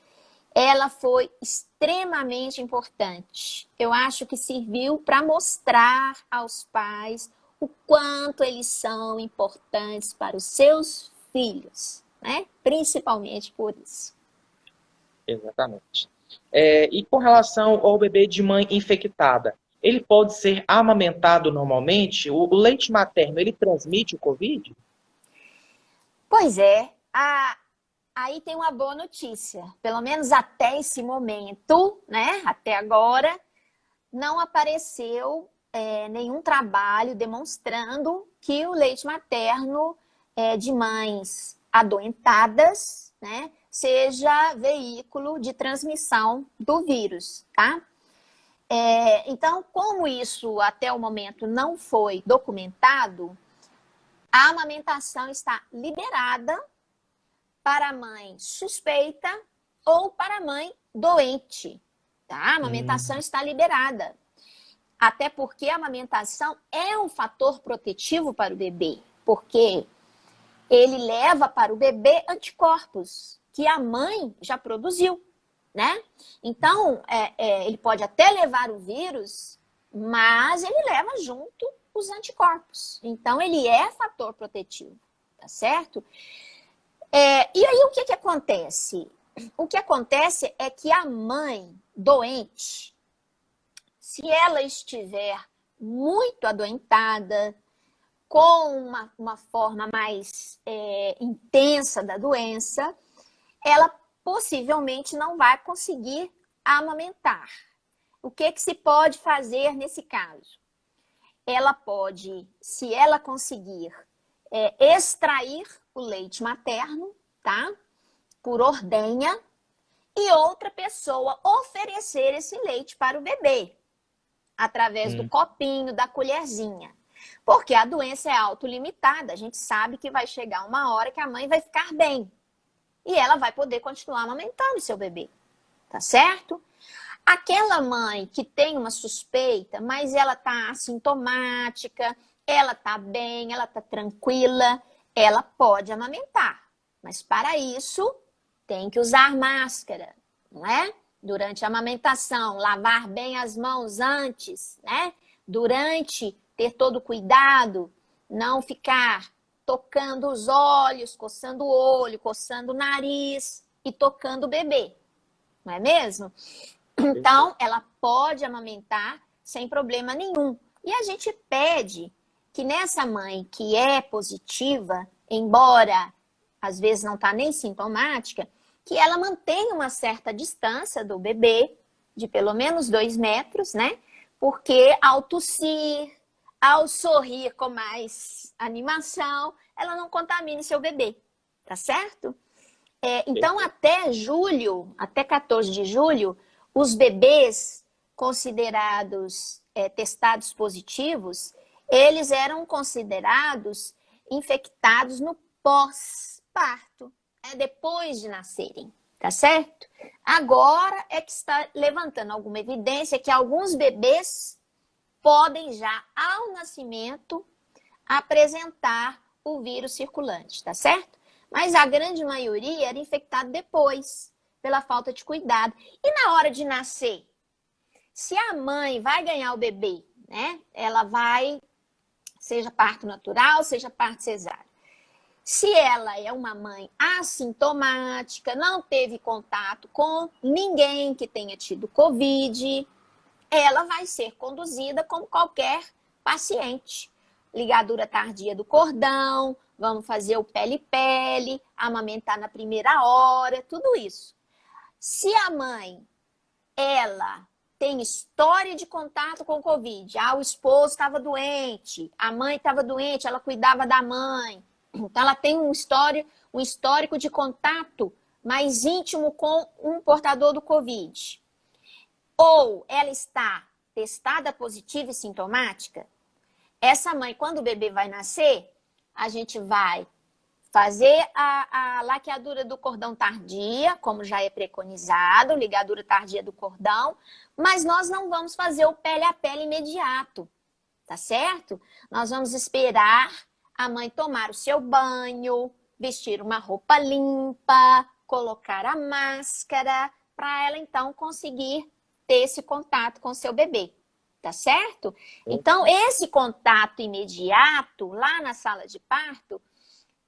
ela foi extremamente importante. Eu acho que serviu para mostrar aos pais o quanto eles são importantes para os seus filhos, né? Principalmente por isso. Exatamente. E com relação ao bebê de mãe infectada, ele pode ser amamentado normalmente? O leite materno, ele transmite o Covid? Pois é, Aí tem uma boa notícia. Pelo menos até esse momento, né? Até agora, não apareceu nenhum trabalho demonstrando que o leite materno de mães adoentadas, né, seja veículo de transmissão do vírus, tá? Então, como isso até o momento não foi documentado, a amamentação está liberada para a mãe suspeita ou para a mãe doente, tá? A amamentação está liberada. Até porque a amamentação é um fator protetivo para o bebê, porque ele leva para o bebê anticorpos que a mãe já produziu, né? Então, ele pode até levar o vírus, mas ele leva junto os anticorpos. Então, ele é fator protetivo, tá certo? E aí, o que acontece? O que acontece é que a mãe doente, se ela estiver muito adoentada, com uma forma mais intensa da doença, ela possivelmente não vai conseguir amamentar. O que se pode fazer nesse caso? Ela pode, se ela conseguir, extrair o leite materno, tá? Por ordenha, e outra pessoa oferecer esse leite para o bebê, através do copinho, da colherzinha. Porque a doença é autolimitada, a gente sabe que vai chegar uma hora que a mãe vai ficar bem. E ela vai poder continuar amamentando o seu bebê, tá certo? Aquela mãe que tem uma suspeita, mas ela tá assintomática, ela tá bem, ela tá tranquila, ela pode amamentar. Mas para isso, tem que usar máscara, não é? Durante a amamentação, lavar bem as mãos antes, né? Durante, ter todo o cuidado, não ficar tocando os olhos, coçando o olho, coçando o nariz e tocando o bebê, não é mesmo? Então, ela pode amamentar sem problema nenhum. E a gente pede que nessa mãe que é positiva, embora às vezes não está nem sintomática, que ela mantenha uma certa distância do bebê, de pelo menos 2 metros, né? Porque ao tossir, ao sorrir com mais animação, ela não contamine seu bebê, tá certo? Então, até julho, até 14 de julho, os bebês considerados testados positivos, eles eram considerados infectados no pós-parto, depois de nascerem, tá certo? Agora é que está levantando alguma evidência que alguns bebês podem já, ao nascimento, apresentar o vírus circulante, tá certo? Mas a grande maioria era infectado depois, pela falta de cuidado. E na hora de nascer, se a mãe vai ganhar o bebê, né? Ela vai, seja parto natural, seja parto cesárea. Se ela é uma mãe assintomática, não teve contato com ninguém que tenha tido Covid, ela vai ser conduzida como qualquer paciente. Ligadura tardia do cordão, vamos fazer o pele-pele, amamentar na primeira hora, tudo isso. Se a mãe, ela tem história de contato com Covid, o esposo estava doente, a mãe estava doente, ela cuidava da mãe, então ela tem um histórico de contato mais íntimo com um portador do Covid. Ou ela está testada positiva e sintomática, essa mãe, quando o bebê vai nascer, a gente vai fazer a laqueadura do cordão tardia, como já é preconizado, ligadura tardia do cordão, mas nós não vamos fazer o pele a pele imediato, tá certo? Nós vamos esperar a mãe tomar o seu banho, vestir uma roupa limpa, colocar a máscara, para ela então conseguir ter esse contato com o seu bebê, tá certo? Então, esse contato imediato lá na sala de parto,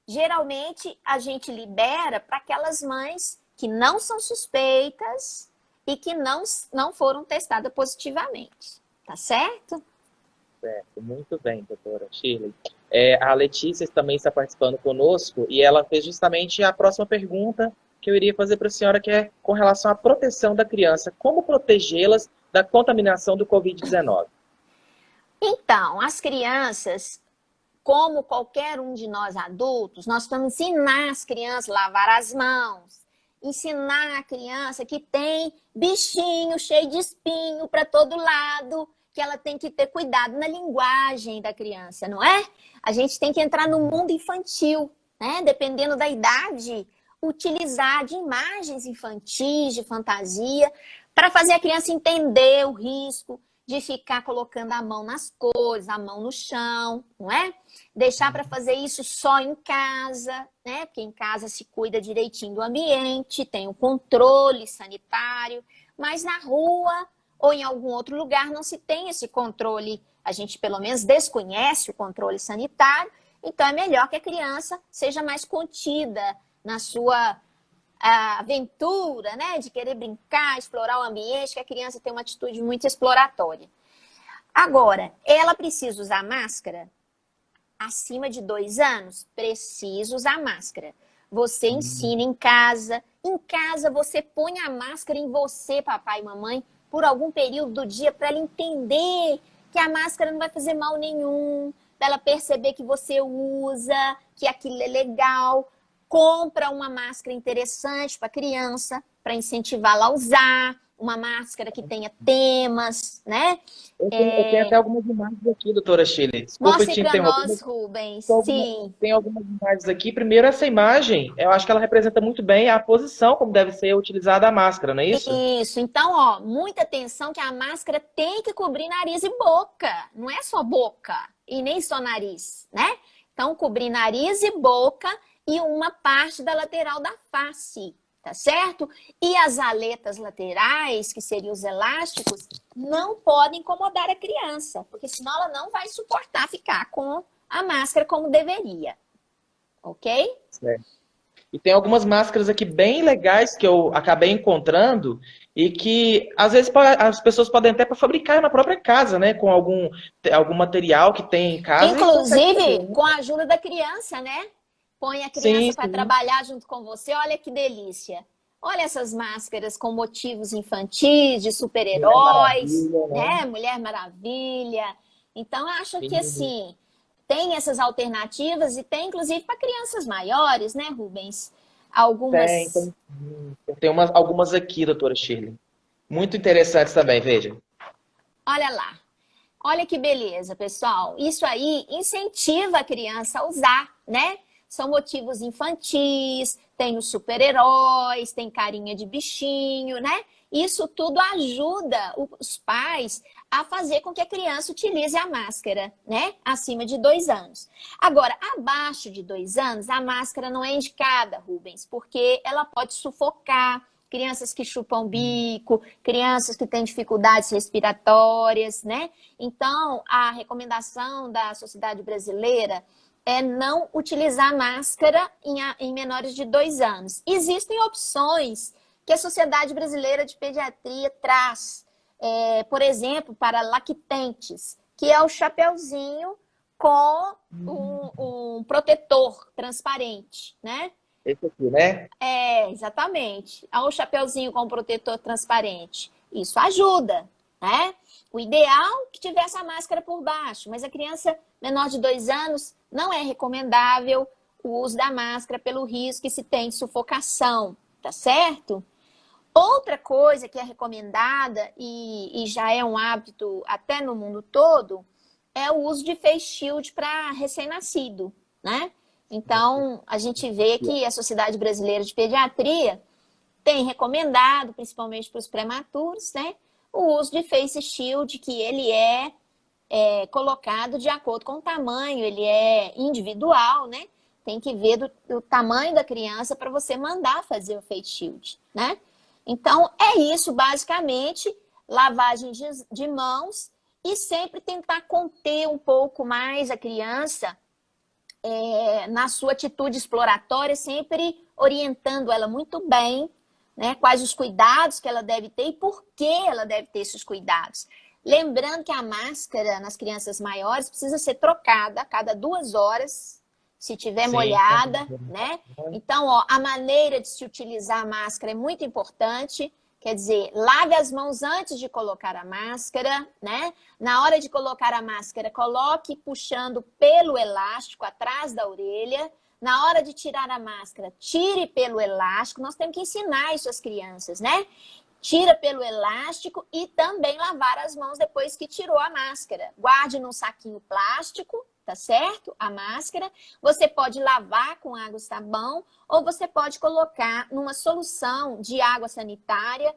geralmente a gente libera para aquelas mães que não são suspeitas e que não foram testadas positivamente, tá certo? Certo, muito bem, doutora Shirley. A Letícia também está participando conosco e ela fez justamente a próxima pergunta que eu iria fazer para a senhora, que é com relação à proteção da criança. Como protegê-las da contaminação do Covid-19? Então, as crianças, como qualquer um de nós adultos, nós vamos ensinar as crianças a lavar as mãos, ensinar a criança que tem bichinho cheio de espinho para todo lado, que ela tem que ter cuidado na linguagem da criança, não é? A gente tem que entrar no mundo infantil, né? Dependendo da idade, utilizar de imagens infantis, de fantasia, para fazer a criança entender o risco de ficar colocando a mão nas coisas, a mão no chão, não é? Deixar para fazer isso só em casa, né? Porque em casa se cuida direitinho do ambiente, tem o controle sanitário, mas na rua ou em algum outro lugar não se tem esse controle, a gente pelo menos desconhece o controle sanitário, então é melhor que a criança seja mais contida na sua aventura, né, de querer brincar, explorar o ambiente, que a criança tem uma atitude muito exploratória. Agora, ela precisa usar máscara? Acima de 2 anos, precisa usar máscara. Você ensina em casa você põe a máscara em você, papai e mamãe, por algum período do dia, para ela entender que a máscara não vai fazer mal nenhum, para ela perceber que você usa, que aquilo é legal. Compra uma máscara interessante para a criança, para incentivá-la a usar, uma máscara que tenha temas, né? Eu tenho até algumas imagens aqui, doutora Shirley. Desculpa Mostre te para interromper. nós, Rubens. Sim. Tem algumas imagens aqui. Primeiro, essa imagem, eu acho que ela representa muito bem a posição como deve ser utilizada a máscara, não é isso? Isso. Então, ó, muita atenção que a máscara tem que cobrir nariz e boca. Não é só boca e nem só nariz, né? Então, cobrir nariz e boca e uma parte da lateral da face, tá certo? E as aletas laterais, que seriam os elásticos, não podem incomodar a criança, porque senão ela não vai suportar ficar com a máscara como deveria, ok? Certo. E tem algumas máscaras aqui bem legais que eu acabei encontrando e que, às vezes, as pessoas podem até fabricar na própria casa, né? Com algum material que tem em casa. Inclusive, com a ajuda da criança, né? Põe a criança para sim. trabalhar junto com você. Olha que delícia. Olha essas máscaras com motivos infantis, de super-heróis, né? Mulher Maravilha. Então, eu acho que, assim, tem essas alternativas e tem, inclusive, para crianças maiores, né, Rubens? Algumas... Tem algumas aqui, doutora Shirley. Muito interessantes também, veja. Olha lá. Olha que beleza, pessoal. Isso aí incentiva a criança a usar, né? São motivos infantis, tem os super-heróis, tem carinha de bichinho, né? Isso tudo ajuda os pais a fazer com que a criança utilize a máscara, né? Acima de 2 anos. Agora, abaixo de 2 anos, a máscara não é indicada, Rubens, porque ela pode sufocar crianças que chupam bico, crianças que têm dificuldades respiratórias, né? Então, a recomendação da Sociedade Brasileira é não utilizar máscara em menores de 2 anos. Existem opções que a Sociedade Brasileira de Pediatria traz, por exemplo, para lactentes, que é o chapeuzinho com um protetor transparente, né? Esse aqui, né? Exatamente. O chapeuzinho com protetor transparente. Isso ajuda, né? O ideal é que tivesse a máscara por baixo, mas a criança menor de 2 anos não é recomendável o uso da máscara pelo risco que se tem de sufocação, tá certo? Outra coisa que é recomendada e já é um hábito até no mundo todo é o uso de face shield para recém-nascido, né? Então, a gente vê que a Sociedade Brasileira de Pediatria tem recomendado, principalmente para os prematuros, né, o uso de face shield, que ele é colocado de acordo com o tamanho, ele é individual, né? Tem que ver do tamanho da criança para você mandar fazer o face shield, né? Então, é isso, basicamente, lavagem de mãos e sempre tentar conter um pouco mais a criança na sua atitude exploratória, sempre orientando ela muito bem, né? Quais os cuidados que ela deve ter e por que ela deve ter esses cuidados. Lembrando que a máscara nas crianças maiores precisa ser trocada a cada 2 horas, se tiver Sim. molhada, né? Então, ó, a maneira de se utilizar a máscara é muito importante. Quer dizer, lave as mãos antes de colocar a máscara, né? Na hora de colocar a máscara, coloque puxando pelo elástico atrás da orelha. Na hora de tirar a máscara, tire pelo elástico. Nós temos que ensinar isso às crianças, né? Tira pelo elástico e também lavar as mãos depois que tirou a máscara. Guarde num saquinho plástico, tá certo? A máscara. Você pode lavar com água e sabão ou você pode colocar numa solução de água sanitária,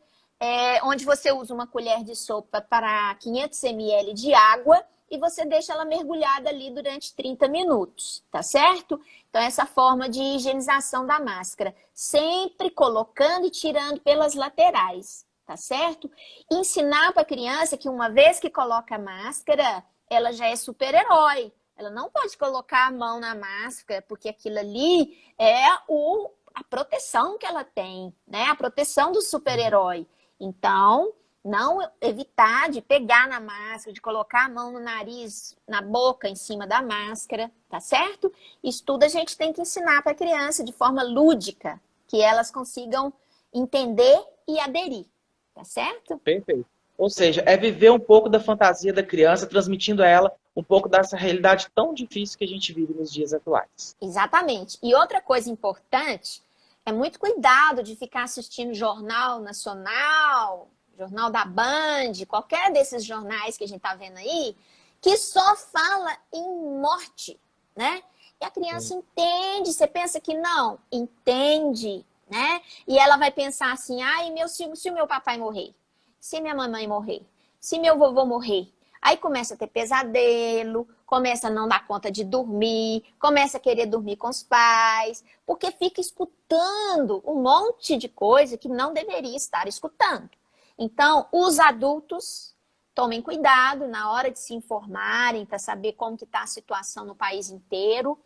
onde você usa uma colher de sopa para 500 ml de água e você deixa ela mergulhada ali durante 30 minutos, tá certo? Então, essa forma de higienização da máscara, sempre colocando e tirando pelas laterais, tá certo? Ensinar para a criança que uma vez que coloca a máscara, ela já é super-herói. Ela não pode colocar a mão na máscara, porque aquilo ali é a proteção que ela tem, né? A proteção do super-herói. Então, não evitar de pegar na máscara, de colocar a mão no nariz, na boca, em cima da máscara, tá certo? Isso tudo a gente tem que ensinar para a criança de forma lúdica, que elas consigam entender e aderir, tá certo? Perfeito. Ou seja, é viver um pouco da fantasia da criança, transmitindo a ela um pouco dessa realidade tão difícil que a gente vive nos dias atuais. Exatamente. E outra coisa importante é muito cuidado de ficar assistindo Jornal Nacional, Jornal da Band, qualquer desses jornais que a gente está vendo aí, que só fala em morte, né? E a criança entende, você pensa que não, entende, né? E ela vai pensar assim, ai, se o meu papai morrer, se minha mamãe morrer, se meu vovô morrer, aí começa a ter pesadelo, começa a não dar conta de dormir, começa a querer dormir com os pais, porque fica escutando um monte de coisa que não deveria estar escutando. Então, os adultos tomem cuidado na hora de se informarem para saber como que está a situação no país inteiro.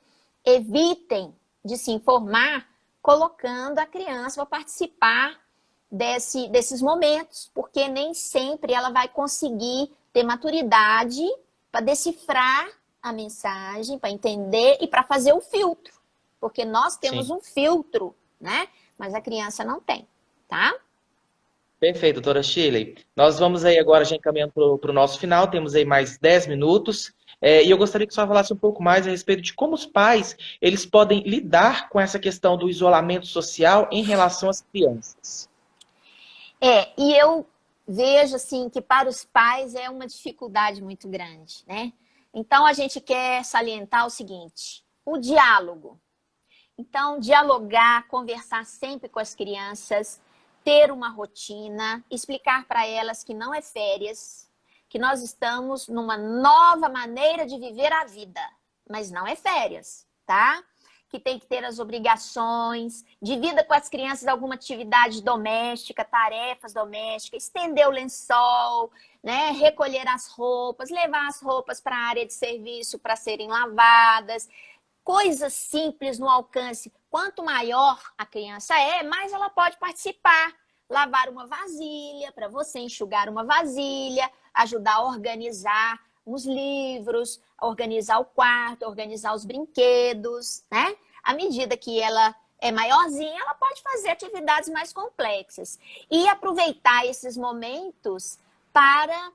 Evitem de se informar colocando a criança para participar desses momentos, porque nem sempre ela vai conseguir ter maturidade para decifrar a mensagem, para entender e para fazer o filtro. Porque nós temos um filtro, né? Mas a criança não tem, tá? Perfeito, doutora Shirley. Nós vamos aí agora já encaminhando para o nosso final, temos aí mais 10 minutos. E eu gostaria que a senhora falasse um pouco mais a respeito de como os pais eles podem lidar com essa questão do isolamento social em relação às crianças. E eu vejo assim que para os pais é uma dificuldade muito grande, né? Então a gente quer salientar o seguinte: o diálogo. Então, dialogar, conversar sempre com as crianças, ter uma rotina, explicar para elas que não é férias, que nós estamos numa nova maneira de viver a vida, mas não é férias, tá? Que tem que ter as obrigações, divida com as crianças alguma atividade doméstica, tarefas domésticas, estender o lençol, né? Recolher as roupas, levar as roupas para a área de serviço para serem lavadas. Coisas simples no alcance. Quanto maior a criança é, mais ela pode participar. Lavar uma vasilha, para você enxugar uma vasilha, ajudar a organizar os livros, a organizar o quarto, a organizar os brinquedos, né? À medida que ela é maiorzinha, ela pode fazer atividades mais complexas. E aproveitar esses momentos para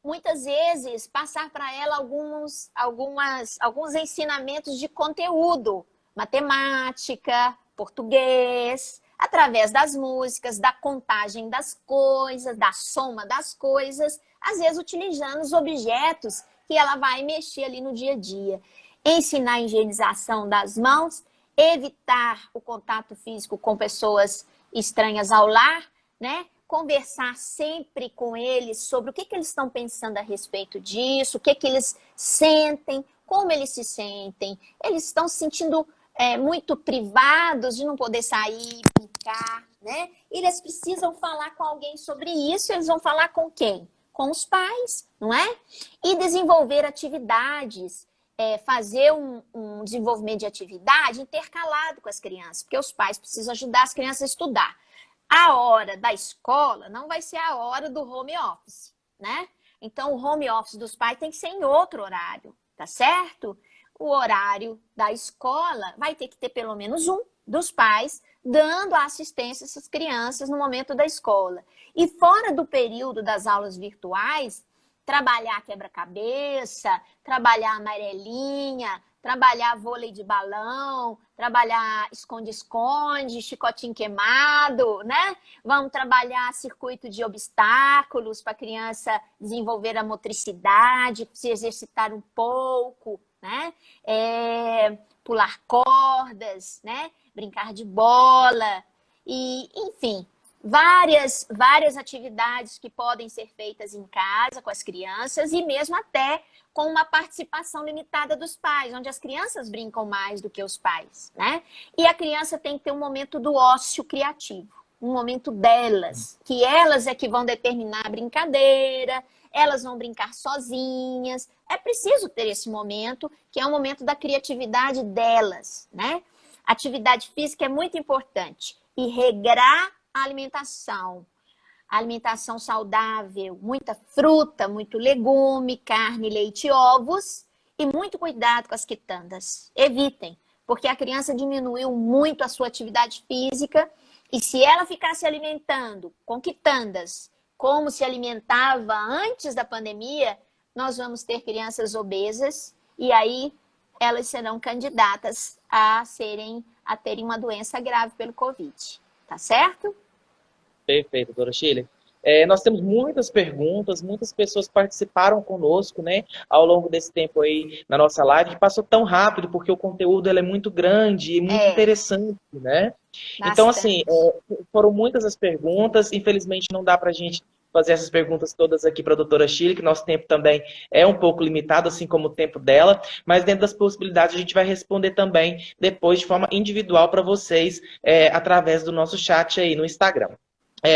muitas vezes passar para ela alguns ensinamentos de conteúdo, matemática, português, através das músicas, da contagem das coisas, da soma das coisas, às vezes utilizando os objetos que ela vai mexer ali no dia a dia. Ensinar a higienização das mãos, evitar o contato físico com pessoas estranhas ao lar, né? Conversar sempre com eles sobre o que eles estão pensando a respeito disso, o que eles sentem, como eles se sentem. Eles estão se sentindo muito privados de não poder sair, brincar, né? Eles precisam falar com alguém sobre isso, eles vão falar com quem? Com os pais, não é? E desenvolver atividades, fazer um desenvolvimento de atividade intercalado com as crianças, porque os pais precisam ajudar as crianças a estudar. A hora da escola não vai ser a hora do home office, né? Então, o home office dos pais tem que ser em outro horário, tá certo? O horário da escola vai ter que ter pelo menos um dos pais dando a assistência a essas crianças no momento da escola. E fora do período das aulas virtuais, trabalhar quebra-cabeça, trabalhar amarelinha, trabalhar vôlei de balão, trabalhar esconde-esconde, chicotinho queimado, né? Vamos trabalhar circuito de obstáculos para a criança desenvolver a motricidade, se exercitar um pouco, né? Pular cordas, né? Brincar de bola, e, enfim, várias atividades que podem ser feitas em casa com as crianças e mesmo até com uma participação limitada dos pais, onde as crianças brincam mais do que os pais, né? E a criança tem que ter um momento do ócio criativo, um momento delas, que elas é que vão determinar a brincadeira, elas vão brincar sozinhas. É preciso ter esse momento, que é o momento da criatividade delas, né? Atividade física é muito importante. E regrar a alimentação saudável, muita fruta, muito legume, carne, leite e ovos, e muito cuidado com as quitandas. Evitem, porque a criança diminuiu muito a sua atividade física, e se ela ficar se alimentando com quitandas, como se alimentava antes da pandemia, nós vamos ter crianças obesas, e aí elas serão candidatas a terem uma doença grave pelo Covid. Tá certo? Perfeito, doutora Shirley. Nós temos muitas perguntas, muitas pessoas participaram conosco, né, ao longo desse tempo aí na nossa live, que passou tão rápido, porque o conteúdo ele é muito grande e muito interessante, né? Então, assim, foram muitas as perguntas, infelizmente não dá para a gente fazer essas perguntas todas aqui para a doutora Shirley, que nosso tempo também é um pouco limitado, assim como o tempo dela, mas dentro das possibilidades a gente vai responder também depois de forma individual para vocês, através do nosso chat aí no Instagram.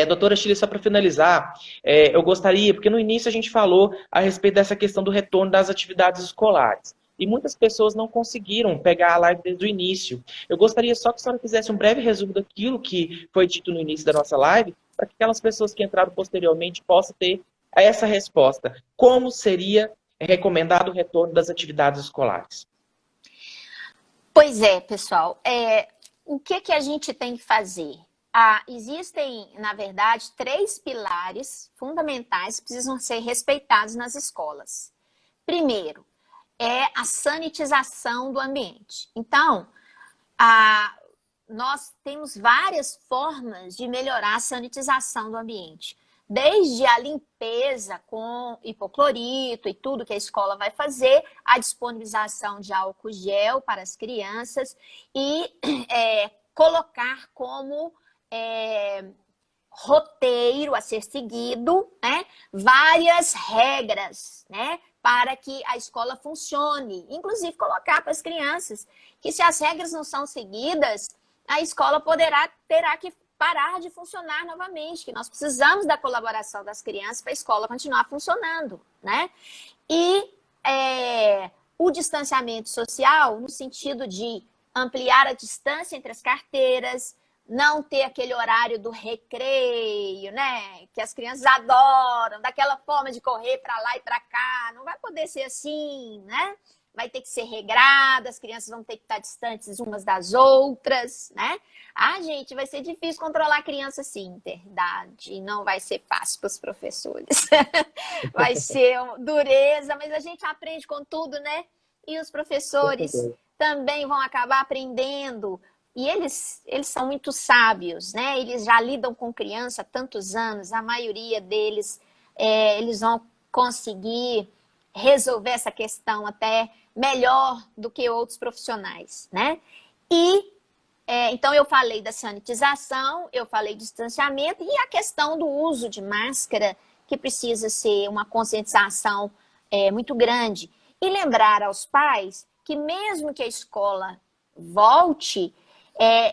Doutora Shirley, só para finalizar, eu gostaria, porque no início a gente falou a respeito dessa questão do retorno das atividades escolares. E muitas pessoas não conseguiram pegar a live desde o início. Eu gostaria só que a senhora fizesse um breve resumo daquilo que foi dito no início da nossa live, para que aquelas pessoas que entraram posteriormente possam ter essa resposta. Como seria recomendado o retorno das atividades escolares? Pois é, pessoal. O que a gente tem que fazer? Existem, na verdade, 3 pilares fundamentais que precisam ser respeitados nas escolas. Primeiro, é a sanitização do ambiente. Então, nós temos várias formas de melhorar a sanitização do ambiente. Desde a limpeza com hipoclorito e tudo que a escola vai fazer, a disponibilização de álcool gel para as crianças e colocar como roteiro a ser seguido, né, várias regras, né, para que a escola funcione. Inclusive, colocar para as crianças que se as regras não são seguidas, a escola terá que parar de funcionar novamente, que nós precisamos da colaboração das crianças para a escola continuar funcionando, né? E o distanciamento social, no sentido de ampliar a distância entre as carteiras, não ter aquele horário do recreio, né? Que as crianças adoram, daquela forma de correr para lá e para cá. Não vai poder ser assim, né? Vai ter que ser regrada, as crianças vão ter que estar distantes umas das outras, né? Gente, vai ser difícil controlar a criança assim, verdade. Não vai ser fácil para os professores. Vai ser dureza, mas a gente aprende com tudo, né? E os professores também vão acabar aprendendo. E eles são muito sábios, né? Eles já lidam com criança há tantos anos, a maioria deles, eles vão conseguir resolver essa questão até melhor do que outros profissionais, né? Então, eu falei da sanitização, eu falei de distanciamento e a questão do uso de máscara, que precisa ser uma conscientização muito grande. E lembrar aos pais que mesmo que a escola volte,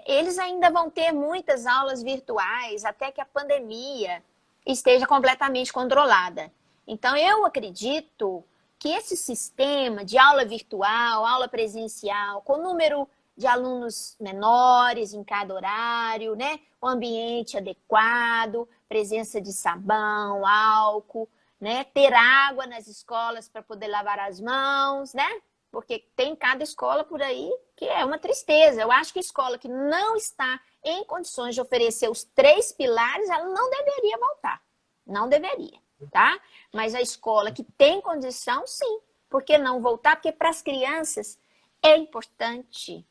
eles ainda vão ter muitas aulas virtuais até que a pandemia esteja completamente controlada. Então, eu acredito que esse sistema de aula virtual, aula presencial, com número de alunos menores em cada horário, né? O ambiente adequado, presença de sabão, álcool, né? Ter água nas escolas para poder lavar as mãos, né? Porque tem cada escola por aí que é uma tristeza. Eu acho que a escola que não está em condições de oferecer os 3 pilares, ela não deveria voltar. Não deveria, tá? Mas a escola que tem condição, sim. Por que não voltar? Porque para as crianças é importante.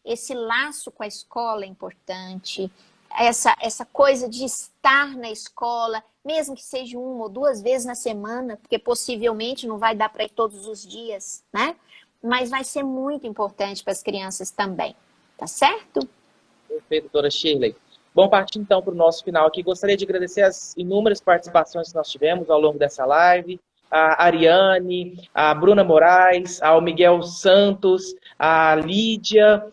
Esse laço com a escola é importante. Essa coisa de estar na escola, mesmo que seja 1 ou 2 vezes na semana, porque possivelmente não vai dar para ir todos os dias, né? Mas vai ser muito importante para as crianças também, tá certo? Perfeito, doutora Shirley. Bom, partindo então para o nosso final aqui, gostaria de agradecer as inúmeras participações que nós tivemos ao longo dessa live, a Ariane, a Bruna Moraes, ao Miguel Santos, a Lídia,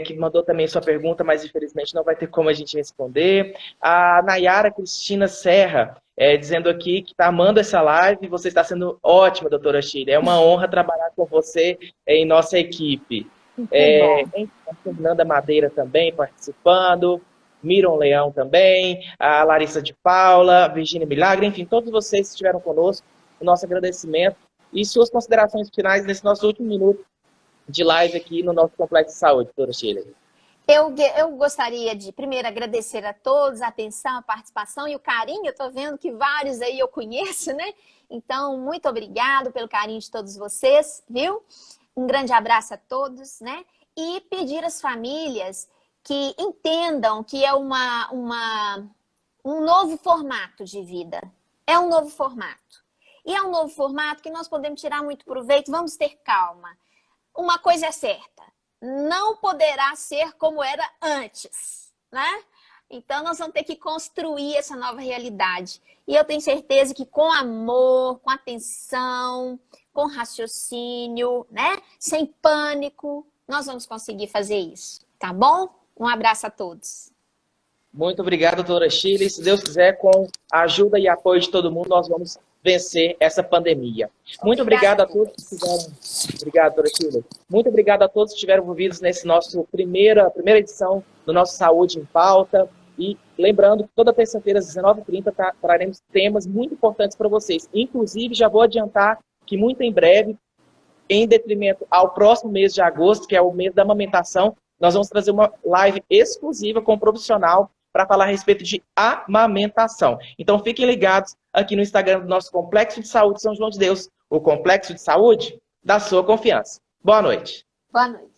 que mandou também sua pergunta, mas infelizmente não vai ter como a gente responder. A Nayara Cristina Serra, dizendo aqui que está amando essa live, você está sendo ótima, doutora Shirley. É uma honra trabalhar com você em nossa equipe. A Fernanda Madeira também participando, Miron Leão também, a Larissa de Paula, a Virgínia Milagre, enfim, todos vocês que estiveram conosco, o nosso agradecimento e suas considerações finais nesse nosso último minuto de live aqui no nosso Complexo de Saúde, doutora Shirley. Eu gostaria de, primeiro, agradecer a todos a atenção, a participação e o carinho. Eu estou vendo que vários aí eu conheço, né? Então, muito obrigado pelo carinho de todos vocês, viu? Um grande abraço a todos, né? E pedir às famílias que entendam que é um novo formato de vida. É um novo formato. E é um novo formato que nós podemos tirar muito proveito. Vamos ter calma. Uma coisa é certa, não poderá ser como era antes, né? Então, nós vamos ter que construir essa nova realidade. E eu tenho certeza que com amor, com atenção, com raciocínio, né? Sem pânico, nós vamos conseguir fazer isso, tá bom? Um abraço a todos. Muito obrigado, doutora Shirley. Se Deus quiser, com a ajuda e apoio de todo mundo, nós vamos vencer essa pandemia. Muito obrigado a todos que estiveram... Obrigado, doutora Shirley. Muito obrigado a todos que estiveram envolvidos nesse nosso primeira edição do nosso Saúde em Pauta. E lembrando que toda terça-feira, às 19h30, traremos temas muito importantes para vocês. Inclusive, já vou adiantar que muito em breve, em detrimento ao próximo mês de agosto, que é o mês da amamentação, nós vamos trazer uma live exclusiva com um profissional para falar a respeito de amamentação. Então fiquem ligados aqui no Instagram do nosso Complexo de Saúde São João de Deus, o Complexo de Saúde da sua confiança. Boa noite. Boa noite.